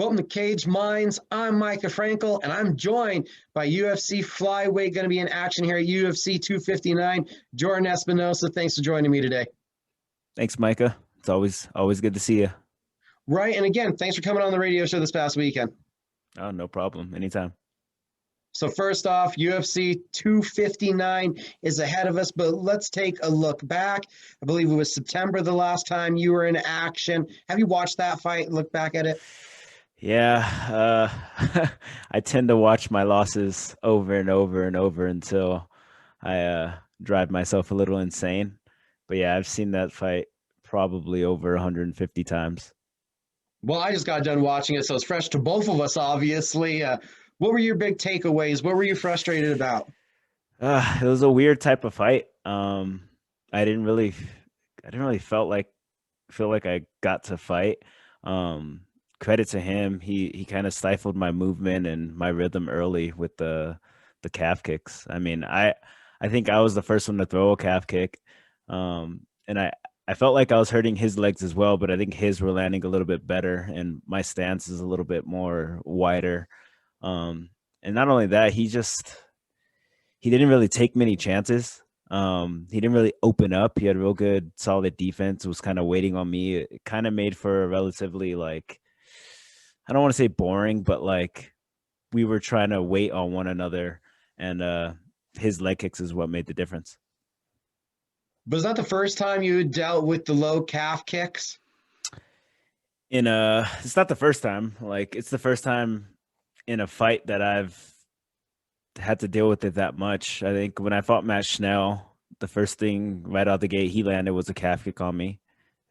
Welcome to Cage Minds. I'm Mika Frankl, and I'm joined by UFC flyweight going to be in action here at UFC 259. Jordan Espinosa, thanks for joining me today. Thanks, Micah. It's always good to see you. Right, and again, thanks for coming on the radio show this past weekend. Oh, no problem. Anytime. So first off, UFC 259 is ahead of us, but let's take a look back. I believe it was September the last time you were in action. Have you watched that fight? Look back at it. Yeah, I tend to watch my losses over and over and over until I drive myself a little insane. But yeah, I've seen that fight probably over 150 times. Well, I just got done watching it, so it's fresh to both of us, obviously. What were your big takeaways? What were you frustrated about? It was a weird type of fight. I didn't really, I didn't really feel like I got to fight. Um, Credit to him, he kind of stifled my movement and my rhythm early with the calf kicks. I mean, I think I was the first one to throw a calf kick, and I felt like I was hurting his legs as well, but I think his were landing a little bit better, and my stance is a little bit more wider. Um, and not only that, he didn't really take many chances. He didn't really open up. He had real good, solid defense. Was kind of waiting on me. It kind of made for a relatively like, I don't want to say boring, but like we were trying to wait on one another, and his leg kicks is what made the difference. Was that the first time you dealt with the low calf kicks? It's not the first time. Like it's the first time in a fight that I've had to deal with it that much. I think when I fought Matt Schnell, the first thing right out the gate he landed was a calf kick on me.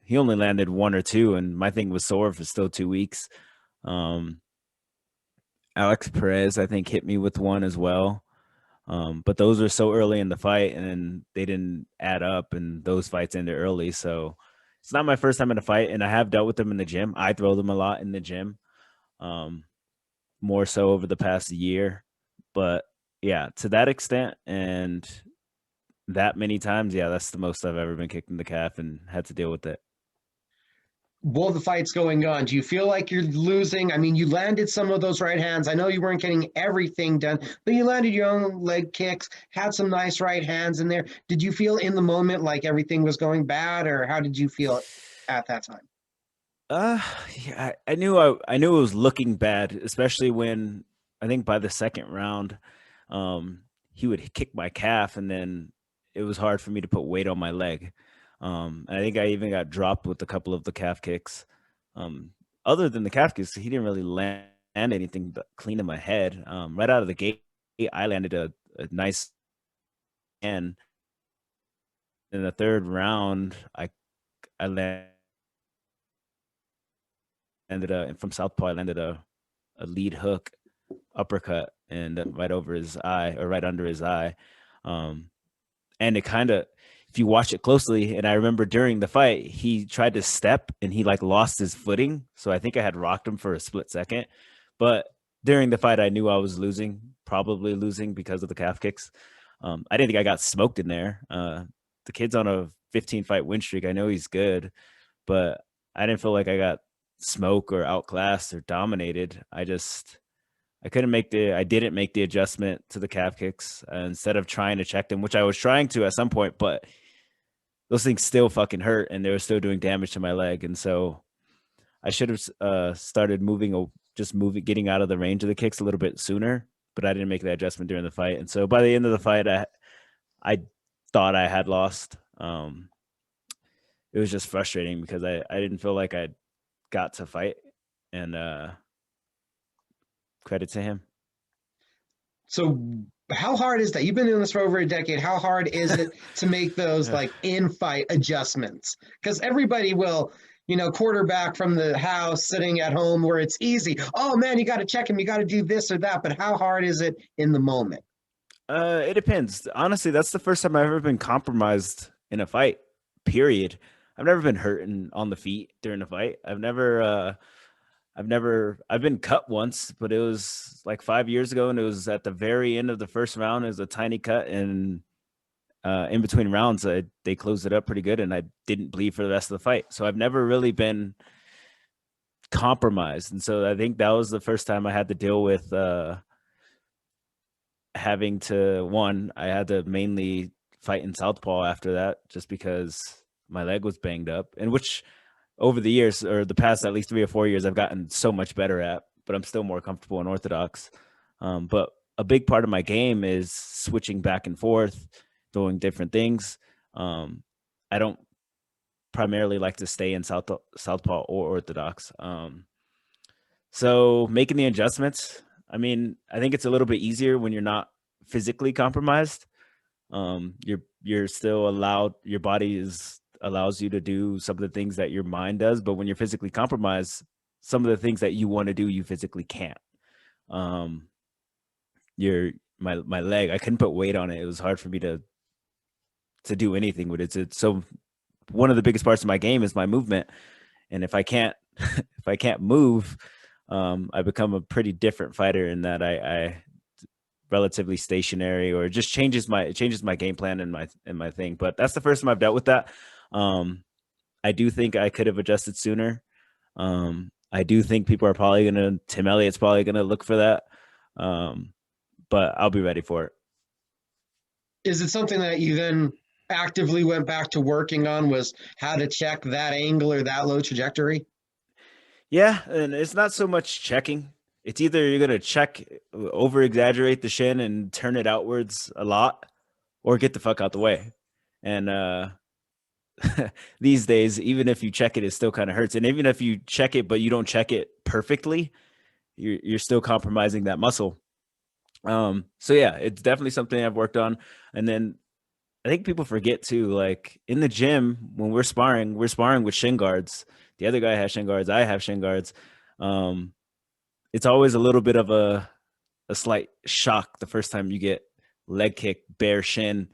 He only landed one or two, and my thing was sore for still 2 weeks. Um, Alex Perez, I think, hit me with one as well. But those were so early in the fight, and they didn't add up, and those fights ended early. So it's not my first time in a fight, and I have dealt with them in the gym. I throw them a lot in the gym, um, more so over the past year. But yeah, to that extent, and that many times, yeah, that's the most I've ever been kicked in the calf and had to deal with it. While the fight's going on, do you feel like you're losing? I mean, you landed some of those right hands. I know you weren't getting everything done, but you landed your own leg kicks, had some nice right hands in there. Did you feel in the moment like everything was going bad, or how did you feel at that time? Uh, yeah, I knew it was looking bad, especially when I think by the second round, he would kick my calf, and then it was hard for me to put weight on my leg. And I think I even got dropped with a couple of the calf kicks. Um, Other than the calf kicks, he didn't really land anything but clean in my head. Right out of the gate, I landed a nice end. In the third round, I landed from southpaw. I landed a lead hook uppercut and right over his eye or right under his eye. Um, and it kind of, if you watch it closely, and I remember during the fight, he tried to step and he like lost his footing. So I think I had rocked him for a split second. But during the fight, I knew I was losing, probably losing because of the calf kicks. I didn't think I got smoked in there. The kid's on a 15 fight win streak. I know he's good, but I didn't feel like I got smoke or outclassed or dominated. I didn't make the adjustment to the calf kicks instead of trying to check them, which I was trying to at some point, but those things still fucking hurt and they were still doing damage to my leg. And so I should have started getting out of the range of the kicks a little bit sooner, but I didn't make that adjustment during the fight. And so by the end of the fight, I thought I had lost. It was just frustrating because I didn't feel like I got to fight, and credit to him. So, how hard is that? You've been doing this for over a decade. How hard is it to make those like in-fight adjustments? Because everybody will, quarterback from the house sitting at home where it's easy. Oh man, you got to check him. You got to do this or that. But how hard is it in the moment? It depends. Honestly, that's the first time I've ever been compromised in a fight. Period. I've never been hurting on the feet during a fight. I've been cut once, but it was like 5 years ago, and it was at the very end of the first round. It was a tiny cut, and in between rounds, they closed it up pretty good, and I didn't bleed for the rest of the fight. So I've never really been compromised. And so I think that was the first time I had to deal with having to, one, I had to mainly fight in southpaw after that, just because my leg was banged up, and which over the years, or the past at least 3 or 4 years, I've gotten so much better at, but I'm still more comfortable in orthodox. But a big part of my game is switching back and forth, doing different things. I don't primarily like to stay in southpaw or orthodox. So making the adjustments, I mean, I think it's a little bit easier when you're not physically compromised. You're still allowed, your body is allows you to do some of the things that your mind does, but when you're physically compromised, some of the things that you want to do, you physically can't. Your my leg, I couldn't put weight on it. It was hard for me to do anything with it. So one of the biggest parts of my game is my movement, and if I can't if I can't move, I become a pretty different fighter in that I relatively stationary, or it just changes my game plan and my thing. But that's the first time I've dealt with that. I do think I could have adjusted sooner. I do think people are probably gonna Tim Elliott's probably gonna look for that. But I'll be ready for it. Is it something that you then actively went back to working on, was how to check that angle or that low trajectory? Yeah, and it's not so much checking. It's either you're gonna check, over exaggerate the shin and turn it outwards a lot, or get the fuck out the way. And these days, even if you check it, it still kind of hurts. And even if you check it, but you don't check it perfectly, you're still compromising that muscle. So yeah, it's definitely something I've worked on. And then I think people forget too, like in the gym when we're sparring with shin guards. The other guy has shin guards, I have shin guards. It's always a little bit of a slight shock the first time you get leg kick, bare shin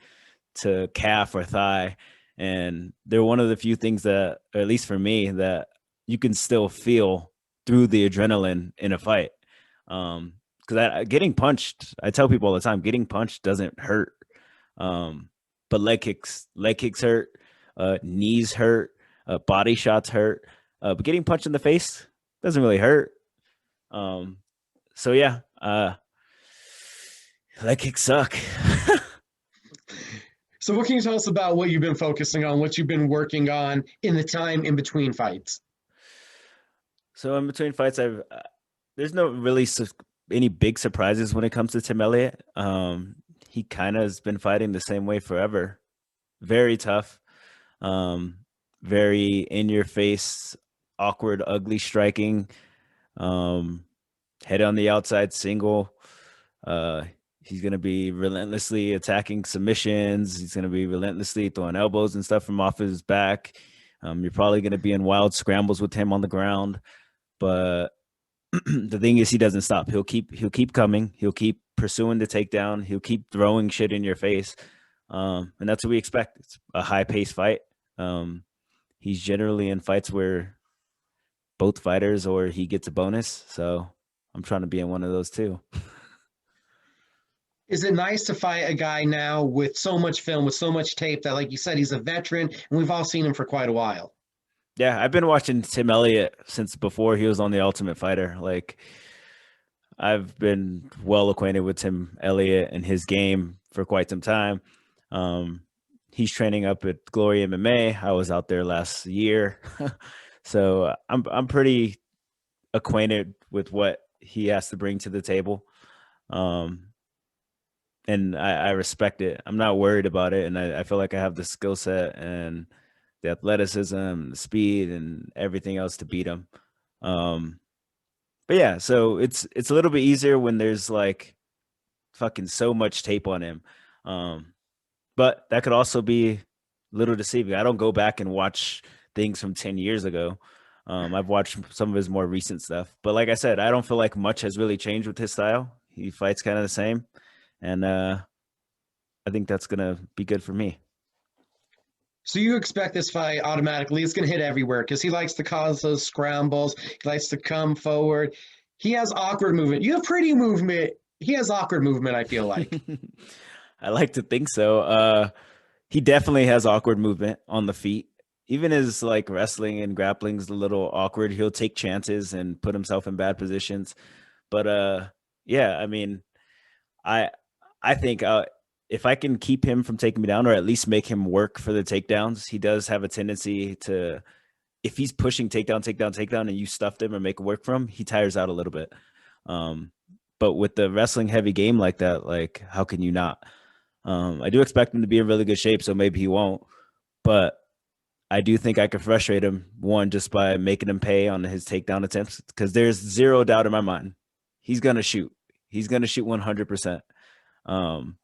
to calf or thigh. And they're one of the few things that, or at least for me, that you can still feel through the adrenaline in a fight. Because getting punched, I tell people all the time, getting punched doesn't hurt. But leg kicks hurt, knees hurt, body shots hurt. But getting punched in the face doesn't really hurt. So yeah, leg kicks suck. So what can you tell us about what you've been focusing on, what you've been working on in the time in between fights? So in between fights, there's no really any big surprises when it comes to Tim Elliott. He kind of has been fighting the same way forever. Very tough, very in your face, awkward, ugly striking, head on the outside single. He's going to be relentlessly attacking submissions. He's going to be relentlessly throwing elbows and stuff from off his back. You're probably going to be in wild scrambles with him on the ground. But the thing is, he doesn't stop. He'll keep coming. He'll keep pursuing the takedown. He'll keep throwing shit in your face. And that's what we expect. It's a high-paced fight. He's generally in fights where both fighters or he gets a bonus. So I'm trying to be in one of those too. Is it nice to fight a guy now with so much film, with so much tape that, like you said, he's a veteran and we've all seen him for quite a while? Yeah, I've been watching Tim Elliott since before he was on The Ultimate Fighter. Like, I've been well acquainted with Tim Elliott and his game for quite some time. He's training up at Glory MMA. I was out there last year. So I'm pretty acquainted with what he has to bring to the table. And I respect it. I'm not worried about it. And I feel like I have the skill set and the athleticism, the speed, and everything else to beat him. But yeah, so it's a little bit easier when there's like fucking so much tape on him. But that could also be a little deceiving. I don't go back and watch things from 10 years ago. I've watched some of his more recent stuff. But like I said, I don't feel like much has really changed with his style. He fights kind of the same. And I think that's going to be good for me. So you expect this fight automatically, it's going to hit everywhere because he likes to cause those scrambles. He likes to come forward. He has awkward movement. You have pretty movement. He has awkward movement, I feel like. I like to think so. He definitely has awkward movement on the feet. even his like wrestling and grappling's a little awkward. He'll take chances and put himself in bad positions. But yeah, I mean, I I think if I can keep him from taking me down, or at least make him work for the takedowns, he does have a tendency to, if he's pushing takedown, takedown, takedown, and you stuffed him or make it work for him, he tires out a little bit. Um, but with the wrestling heavy game like that, like how can you not? I do expect him to be in really good shape, so maybe he won't. But I do think I could frustrate him, one, just by making him pay on his takedown attempts, because there's zero doubt in my mind he's gonna shoot. He's gonna shoot 100%. Um,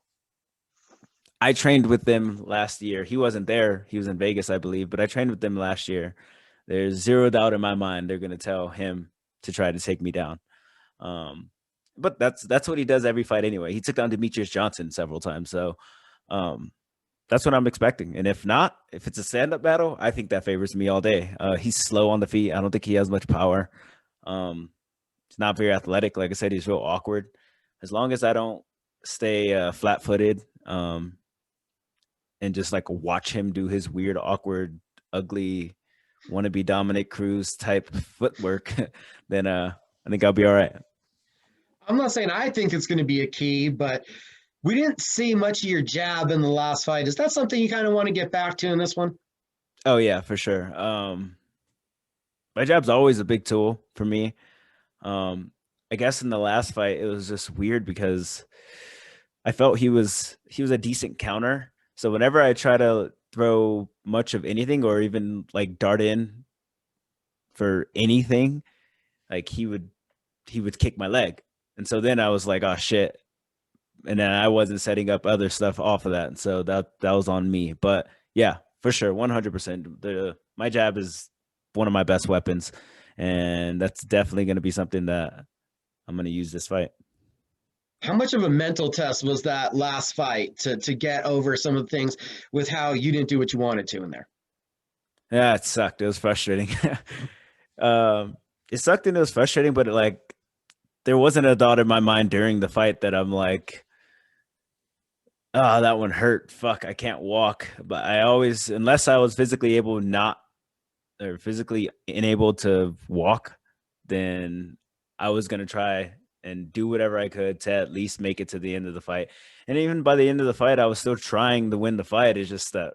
I trained with them last year. He wasn't there. He was in Vegas, I believe, but I trained with them last year. There's zero doubt in my mind they're going to tell him to try to take me down. Um, but that's what he does every fight anyway. He took down Demetrius Johnson several times, so um, that's what I'm expecting. And if not, if it's a stand-up battle, I think that favors me all day. He's slow on the feet. I don't think he has much power. He's not very athletic. Like I said, he's real awkward. As long as I don't stay flat-footed, and just like watch him do his weird, awkward, ugly, wannabe Dominic Cruz type footwork, then I think I'll be all right. I'm not saying I think it's going to be a key, but we didn't see much of your jab in the last fight. Is that something you kind of want to get back to in this one? Oh yeah, for sure. My jab's always a big tool for me. I guess in the last fight it was just weird because I felt he was a decent counter. So whenever I try to throw much of anything or even like dart in for anything, like he would kick my leg. And so then I was like, oh shit. And then I wasn't setting up other stuff off of that. And so that was on me. But yeah, for sure, 100%. The my jab is one of my best weapons, and that's definitely going to be something that I'm going to use this fight. How much of a mental test was that last fight to get over some of the things with how you didn't do what you wanted to in there? Yeah, it sucked. It was frustrating. um, it sucked and it was frustrating, but like there wasn't a thought in my mind during the fight that I'm like, oh, that one hurt. Fuck, I can't walk. But I always, unless I was physically able not or physically enabled to walk, then I was gonna try and do whatever I could to at least make it to the end of the fight. And even by the end of the fight, I was still trying to win the fight. It's just that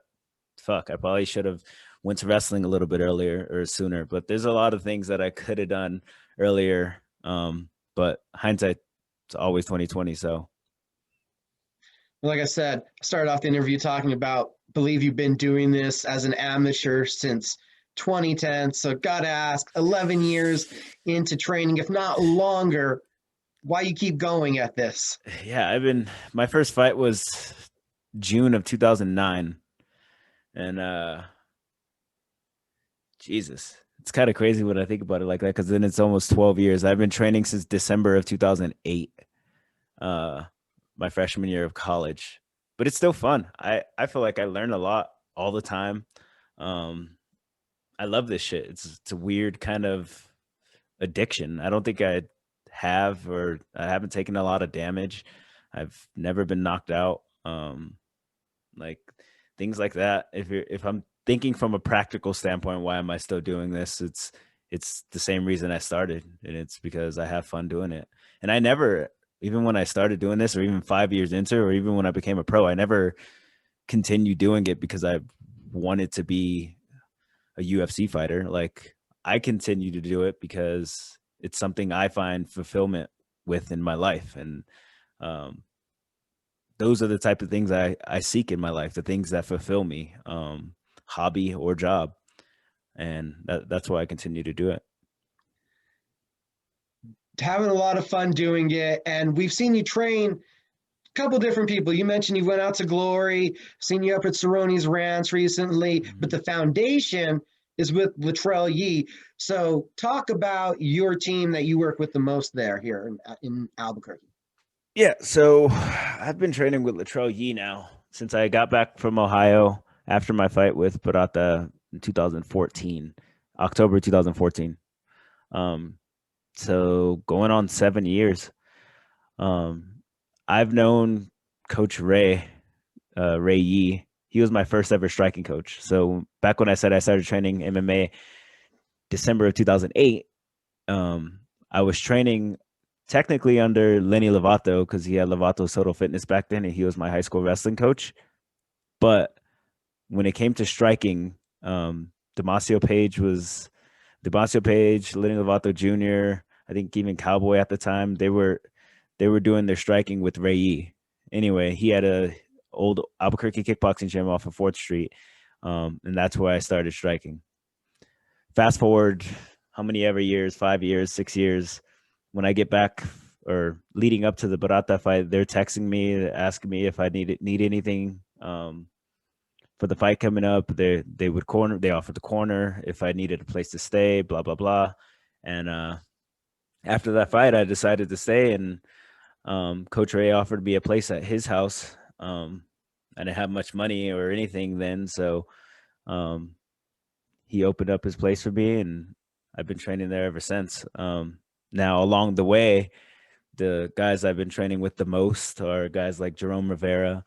fuck, I probably should have went to wrestling a little bit earlier or sooner. But there's a lot of things that I could have done earlier. But hindsight, it's always 2020. So Like I said, I started off the interview talking about believe you've been doing this as an amateur since 2010. So got to ask, 11 years into training, if not longer, why you keep going at this? yeah, my first fight was June of 2009. And Jesus, it's kind of crazy when I think about it like that, because then it's almost 12 years. I've been training since December of 2008, uh, my freshman year of college. But it's still fun. I feel like I learn a lot all the time. Um, I love this shit. It's a weird kind of addiction. I don't think I haven't taken a lot of damage. I've never been knocked out. Like things like that. If I'm thinking from a practical standpoint, why am I still doing this? It's the same reason I started, and it's because I have fun doing it. And I never, even when I started doing this, or even 5 years into, or even when I became a pro, I never continued doing it because I wanted to be a UFC fighter. Like I continue to do it because it's something I find fulfillment with in my life, and um, those are the type of things I seek in my life, the things that fulfill me, hobby or job. And that's why I continue to do it. Having a lot of fun doing it. And we've seen you train a couple different people. You mentioned you went out to Glory, seen you up at Cerrone's Ranch recently, but the foundation is with Latrell Yee. So talk about your team that you work with the most there here in Albuquerque. Yeah, so I've been training with Latrell Yee now since I got back from Ohio after my fight with Barata in 2014, October 2014. Um, so going on 7 years. Um, I've known Coach Ray Yee, he was my first ever striking coach. So back when I said I started training MMA December of 2008, I was training technically under Lenny Lovato because he had Lovato's Total Fitness back then, and he was my high school wrestling coach. But when it came to striking, Damasio Page was Damasio Page, Lenny Lovato Jr., I think even Cowboy at the time, they were doing their striking with Ray Yee. Anyway, he had a old Albuquerque kickboxing gym off of 4th Street, and that's where I started striking. Fast forward how many ever years, 5 years, 6 years, when I get back or leading up to the Barata fight, they're texting me, asking me if I need anything for the fight coming up. They offered the corner if I needed a place to stay, blah blah blah. And after that fight, I decided to stay, and Coach Ray offered me a place at his house. I didn't have much money or anything then, so he opened up his place for me, and I've been training there ever since. Now, along the way, the guys I've been training with the most are guys like Jerome Rivera,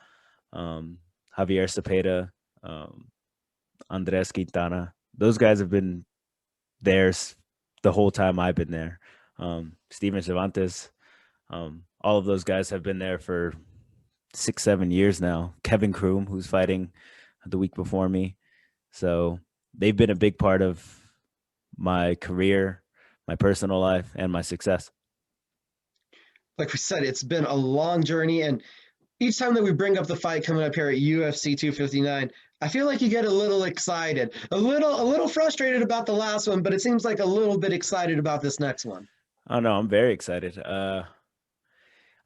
Javier Cepeda, Andres Quintana. Those guys have been there the whole time I've been there. Steven Cervantes, all of those guys have been there for 6-7 years now. Kevin Kroom, who's fighting the week before me. So they've been a big part of my career, my personal life, and my success. Like we said, it's been a long journey, and each time that we bring up the fight coming up here at UFC 259, I feel like you get a little excited, a little frustrated about the last one, but it seems like a little bit excited about this next one. Oh no, I'm very excited. I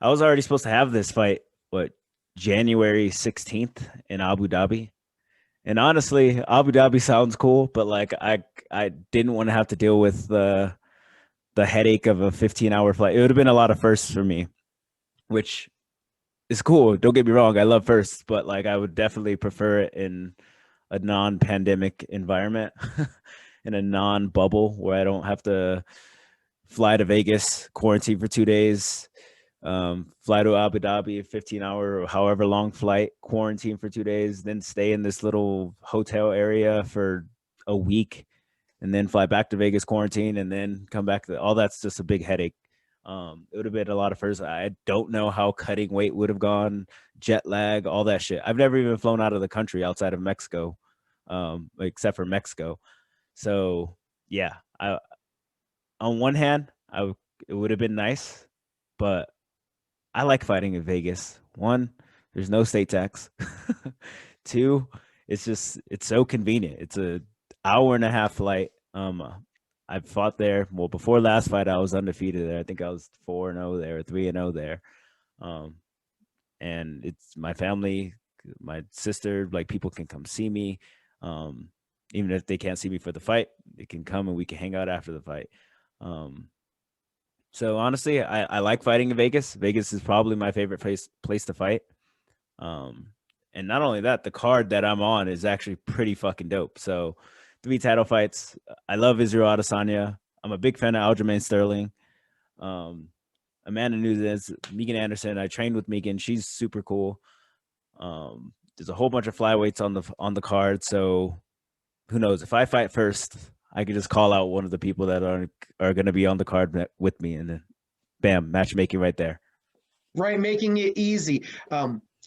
was already supposed to have this fight, January 16th in Abu Dhabi. And honestly, Abu Dhabi sounds cool, but like I didn't want to have to deal with the headache of a 15-hour flight. It would have been a lot of firsts for me, which is cool. Don't get me wrong, I love firsts, but like I would definitely prefer it in a non-pandemic environment, in a non-bubble where I don't have to fly to Vegas, quarantine for 2 days, fly to Abu Dhabi, 15-hour or however long flight, quarantine for 2 days, then stay in this little hotel area for a week, and then fly back to Vegas, quarantine, and then come back. All that's just a big headache. It would have been a lot of first. I don't know how cutting weight would have gone, jet lag, all that shit. I've never even flown out of the country outside of Mexico, except for Mexico. So yeah, on one hand, it would have been nice, but I like fighting in Vegas. One, there's no state tax. Two, it's so convenient. It's a hour and a half flight. I've fought there. Well, before last fight, I was undefeated there. I think I was 4-0 there, 3-0 there. And it's my family, my sister, like people can come see me. Even if they can't see me for the fight, they can come and we can hang out after the fight. So honestly, I like fighting in Vegas. Vegas is probably my favorite place to fight. And not only that, the card that I'm on is actually pretty fucking dope. So 3 title fights. I love Israel Adesanya. I'm a big fan of Aljamain Sterling. Amanda Nunes, Megan Anderson. I trained with Megan. She's super cool. There's a whole bunch of flyweights on the card. So who knows? If I fight first, I could just call out one of the people that are going to be on the card with me, and then bam, matchmaking right there. Right, making it easy.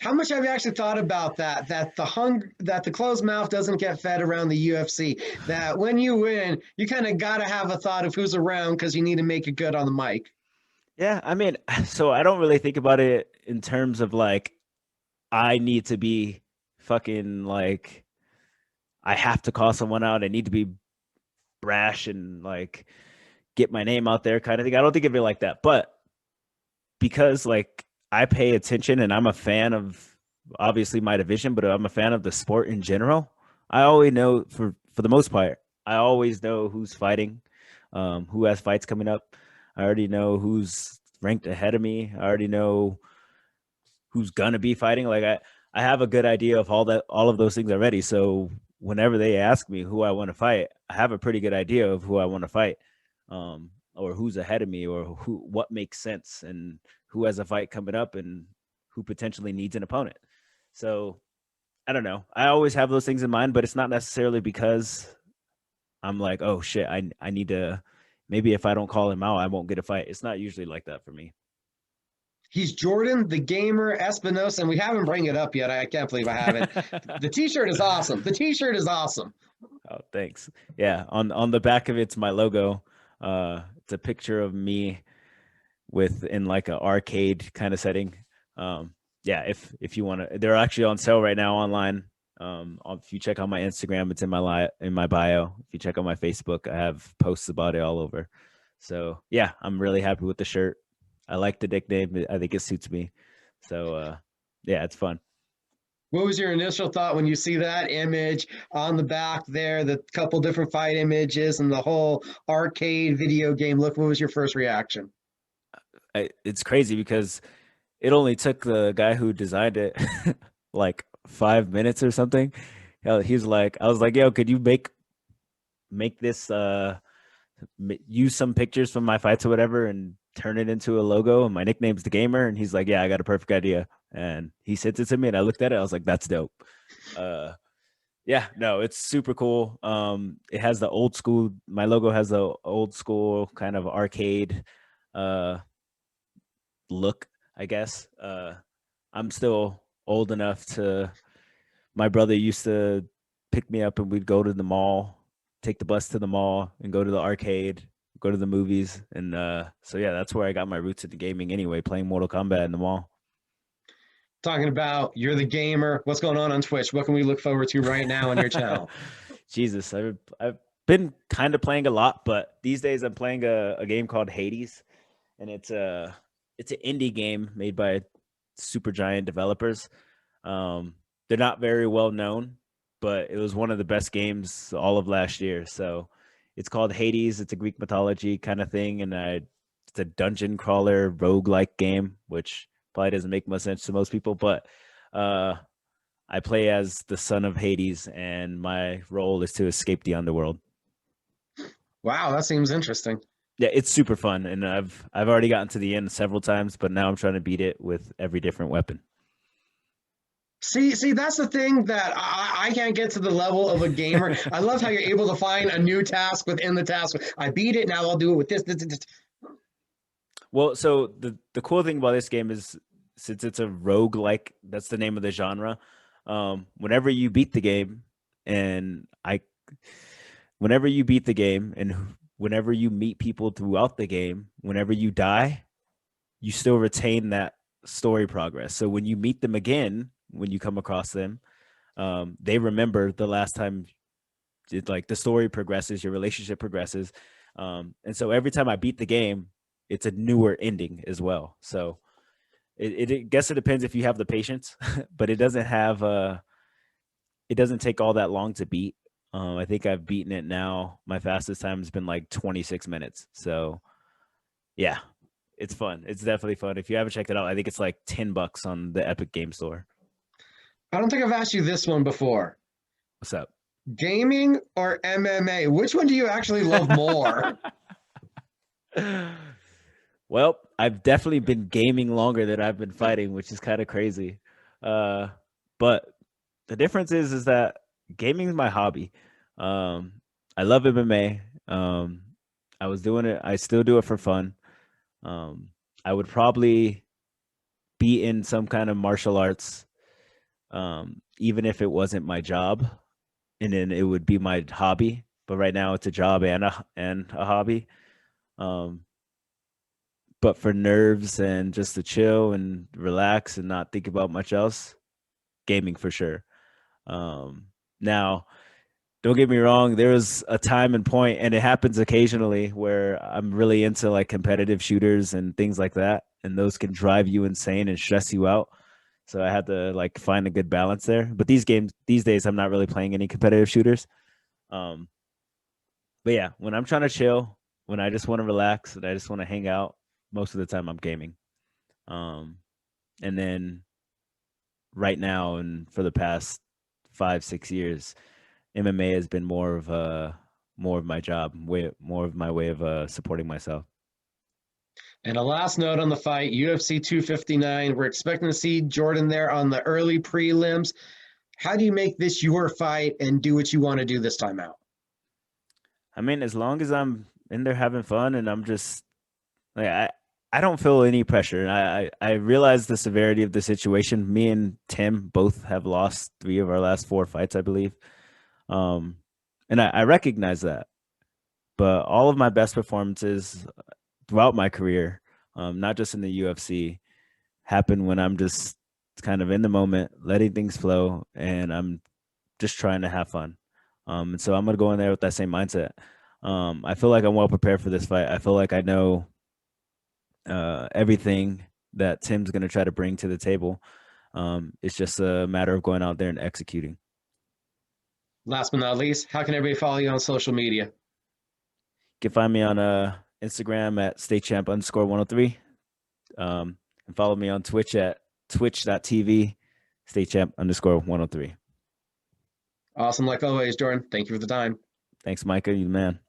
How much have you actually thought about that? That the closed mouth doesn't get fed around the UFC. That when you win, you kind of got to have a thought of who's around because you need to make it good on the mic. Yeah, I mean, so I don't really think about it in terms of like I need to be fucking like I have to call someone out. I need to be brash and like get my name out there kind of thing. I don't think of it like that. But because like I pay attention and I'm a fan of obviously my division, but I'm a fan of the sport in general. I always know for the most part, I always know who's fighting, who has fights coming up. I already know who's ranked ahead of me. I already know who's gonna be fighting. Like I have a good idea of all of those things already. So whenever they ask me who I want to fight, I have a pretty good idea of who I want to fight, or who's ahead of me, or what makes sense, and who has a fight coming up, and who potentially needs an opponent. So I don't know. I always have those things in mind, but it's not necessarily because I'm like, oh shit, I need to. Maybe if I don't call him out, I won't get a fight. It's not usually like that for me. He's Jordan, the gamer, Espinosa, and we haven't bring it up yet. I can't believe I haven't. The T-shirt is awesome. The T-shirt is awesome. Oh, thanks. Yeah, on the back of it's my logo. It's a picture of me with in like an arcade kind of setting. Yeah, if you want to, they're actually on sale right now online. If you check out my Instagram, it's in my bio. If you check out my Facebook, I have posts about it all over. So yeah, I'm really happy with the shirt. I like the nickname. I think it suits me. So yeah, it's fun. What was your initial thought when you see that image on the back there, the couple different fight images and the whole arcade video game look? What was your first reaction? It's crazy because it only took the guy who designed it like 5 minutes or something. He's like, I was like, yo, could you make this use some pictures from my fights or whatever and turn it into a logo? And my nickname's the gamer. And he's like, yeah, I got a perfect idea. And he sent it to me and I looked at it. I was like, that's dope. Uh, yeah, no, it's super cool. It has the old school, my logo has the old school kind of arcade uh look, I guess. I'm still old enough to. My brother used to pick me up, and we'd go to the mall, take the bus to the mall, and go to the arcade, go to the movies, and so yeah, that's where I got my roots into gaming. Anyway, playing Mortal Kombat in the mall. Talking about you're the gamer. What's going on Twitch? What can we look forward to right now on your channel? Jesus, I've been kind of playing a lot, but these days I'm playing a game called Hades, and it's an indie game made by super giant developers. They're not very well known, but it was one of the best games all of last year. So it's called Hades. It's a Greek mythology kind of thing, and it's a dungeon crawler roguelike game, which probably doesn't make much sense to most people, but I play as the son of Hades, and my role is to escape the underworld. Wow, that seems interesting. Yeah, it's super fun, and I've already gotten to the end several times, but now I'm trying to beat it with every different weapon. See, that's the thing that I can't get to the level of a gamer. I love how you're able to find a new task within the task. I beat it, now I'll do it with this. Well, so the cool thing about this game is since it's a rogue like, that's the name of the genre. Whenever you beat the game, and I, whenever you beat the game, and whenever you meet people throughout the game, whenever you die, you still retain that story progress. So when you meet them again, when you come across them, they remember the last time like the story progresses, your relationship progresses. And so every time I beat the game, it's a newer ending as well. So it guess it depends if you have the patience, but it doesn't have it doesn't take all that long to beat. I think I've beaten it now. My fastest time has been like 26 minutes. So yeah, it's fun. It's definitely fun. If you haven't checked it out, I think it's like $10 on the Epic Game Store. I don't think I've asked you this one before. What's up? Gaming or MMA? Which one do you actually love more? Well, I've definitely been gaming longer than I've been fighting, which is kind of crazy. But the difference is that gaming is my hobby. I love MMA. I was doing it. I still do it for fun. I would probably be in some kind of martial arts, even if it wasn't my job, and then it would be my hobby. But right now, it's a job and a hobby. But for nerves and just to chill and relax and not think about much else, gaming for sure. Now, don't get me wrong, there was a time and point, and it happens occasionally, where I'm really into like competitive shooters and things like that, and those can drive you insane and stress you out. So I had to like find a good balance there. But these days, I'm not really playing any competitive shooters. Um, but yeah, when I'm trying to chill, when I just want to relax and I just want to hang out, most of the time I'm gaming. Um, and then right now and for the past 5, 6 years, MMA has been more of my job, way more of my way of supporting myself. And a last note on the fight, UFC 259. We're expecting to see Jordan there on the early prelims. How do you make this your fight and do what you want to do this time out? I mean, as long as I'm in there having fun and I'm just like I don't feel any pressure. I realize the severity of the situation. Me and Tim both have lost 3 of our last 4 fights, I believe. Um, and I recognize that. But all of my best performances throughout my career, not just in the UFC, happen when I'm just kind of in the moment, letting things flow, and I'm just trying to have fun. And so I'm gonna go in there with that same mindset. I feel like I'm well prepared for this fight. I feel like I know everything that Tim's gonna try to bring to the table. It's just a matter of going out there and executing. Last but not least, how can everybody follow you on social media? You can find me on Instagram at statechamp_103. And follow me on Twitch at twitch.tv statechamp_103. Awesome. Like always, Jordan. Thank you for the time. Thanks, Micah. You the man.